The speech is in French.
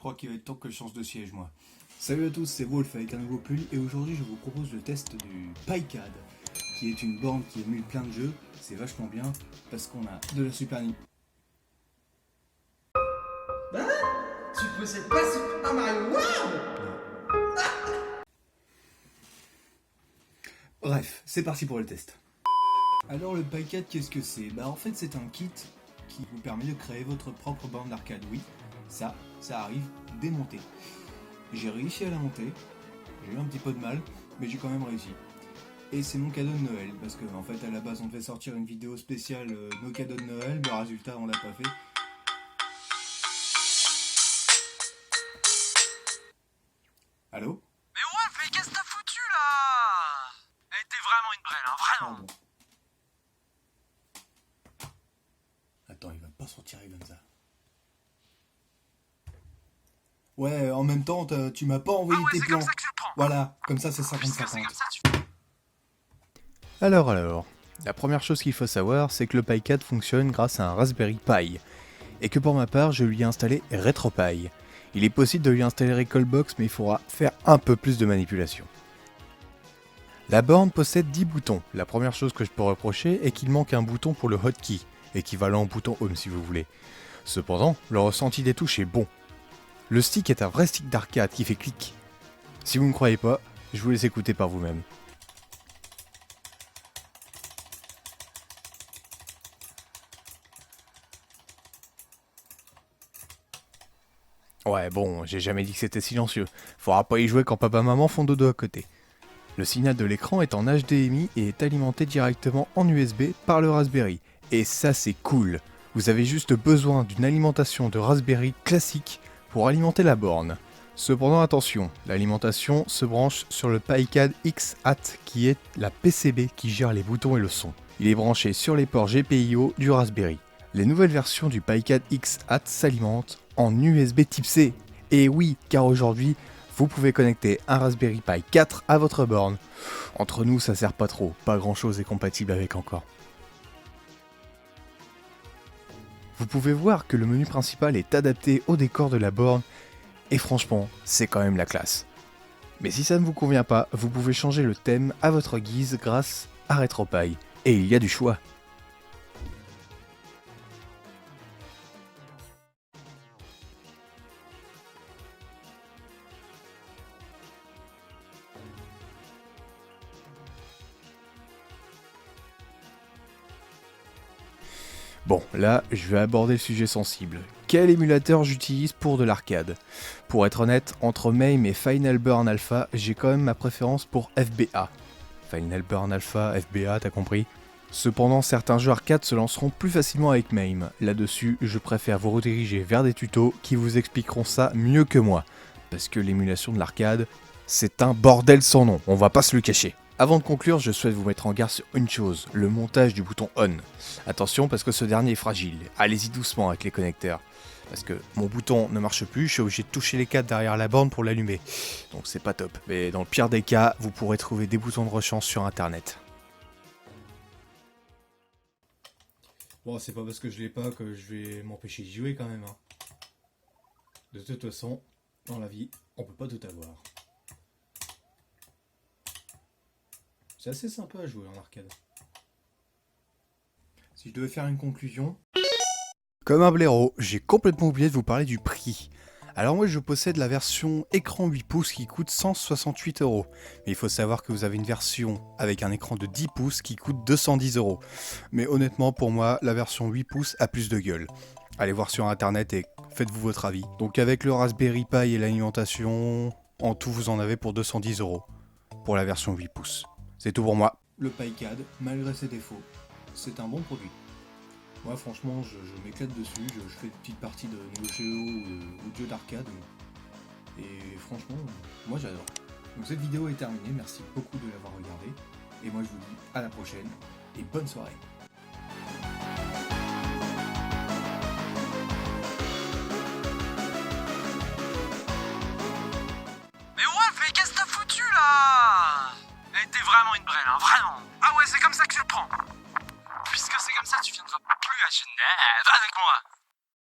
crois qu'il va être temps que je change de siège, moi. Salut à tous, c'est Wolf avec un nouveau pull, et aujourd'hui je vous propose le test du PyCAD, qui est une borne qui émule plein de jeux. C'est vachement bien, parce qu'on a de la Super Nintendo. Tu possèdes pas Super Mario World? Bref, c'est parti pour le test. Alors le PyCAD, qu'est-ce que c'est? Bah en fait c'est un kit qui vous permet de créer votre propre borne d'arcade. Oui, ça arrive démonté. J'ai réussi à la monter, j'ai eu un petit peu de mal, mais j'ai quand même réussi. Et c'est mon cadeau de Noël, parce que en fait à la base on devait sortir une vidéo spéciale nos cadeaux de Noël, le résultat on l'a pas fait. Allô? Mais ouais, mais qu'est-ce que t'as foutu là? Elle était vraiment une brêle, hein, vraiment. Pardon. Attends, il va pas sortir comme ça. Ouais, en même temps, tu m'as pas envoyé tes c'est plans. comme ça que tu le prends. Voilà, comme ça c'est Puisque c'est 50-50. comme ça, tu... Alors, la première chose qu'il faut savoir, c'est que le PyCAD fonctionne grâce à un Raspberry Pi, et que pour ma part, je lui ai installé RetroPie. Il est possible de lui installer Recalbox, mais il faudra faire un peu plus de manipulation. La borne possède 10 boutons. La première chose que je peux reprocher est qu'il manque un bouton pour le hotkey, équivalent au bouton Home si vous voulez. Cependant, le ressenti des touches est bon. Le stick est un vrai stick d'arcade qui fait clic. Si vous ne croyez pas, je vous laisse écouter par vous-même. Ouais, bon, j'ai jamais dit que c'était silencieux. Faudra pas y jouer quand papa-maman font dodo à côté. Le signal de l'écran est en HDMI et est alimenté directement en USB par le Raspberry. Et ça, c'est cool. Vous avez juste besoin d'une alimentation de Raspberry classique pour alimenter la borne. Cependant, attention, l'alimentation se branche sur le PyCAD XAT qui est la PCB qui gère les boutons et le son. Il est branché sur les ports GPIO du Raspberry. Les nouvelles versions du PyCAD XAT s'alimentent en USB Type C. Et oui, car aujourd'hui, vous pouvez connecter un Raspberry Pi 4 à votre borne. Entre nous, ça sert pas trop, pas grand chose est compatible avec encore. Vous pouvez voir que le menu principal est adapté au décor de la borne, et franchement, c'est quand même la classe. Mais si ça ne vous convient pas, vous pouvez changer le thème à votre guise grâce à RetroPie, et il y a du choix. Bon, là, je vais aborder le sujet sensible. Quel émulateur j'utilise pour de l'arcade? Pour être honnête, entre MAME et Final Burn Alpha, j'ai quand même ma préférence pour FBA. Final Burn Alpha, FBA, t'as compris? Cependant, certains jeux arcade se lanceront plus facilement avec MAME. Là-dessus, je préfère vous rediriger vers des tutos qui vous expliqueront ça mieux que moi. Parce que l'émulation de l'arcade, c'est un bordel sans nom, on va pas se le cacher. Avant de conclure, je souhaite vous mettre en garde sur une chose, le montage du bouton ON. Attention parce que ce dernier est fragile, allez-y doucement avec les connecteurs. Parce que mon bouton ne marche plus, je suis obligé de toucher les câbles derrière la borne pour l'allumer. Donc c'est pas top. Mais dans le pire des cas, vous pourrez trouver des boutons de rechange sur internet. Bon, c'est pas parce que je l'ai pas que je vais m'empêcher d'y jouer quand même. Hein. De toute façon, dans la vie, on peut pas tout avoir. C'est assez sympa à jouer en arcade. Si je devais faire une conclusion... Comme un blaireau, j'ai complètement oublié de vous parler du prix. Alors moi je possède la version écran 8 pouces qui coûte 168€. Mais il faut savoir que vous avez une version avec un écran de 10 pouces qui coûte 210€. Mais honnêtement pour moi, la version 8 pouces a plus de gueule. Allez voir sur internet et faites-vous votre avis. Donc avec le Raspberry Pi et l'alimentation, en tout vous en avez pour 210€ pour la version 8 pouces. C'est tout pour moi. Le PyCAD, malgré ses défauts, c'est un bon produit. Moi franchement je m'éclate dessus, je fais des petites parties de Neo Geo ou de jeux d'arcade. Et franchement, moi j'adore. Donc cette vidéo est terminée, merci beaucoup de l'avoir regardée. Et moi je vous dis à la prochaine et bonne soirée.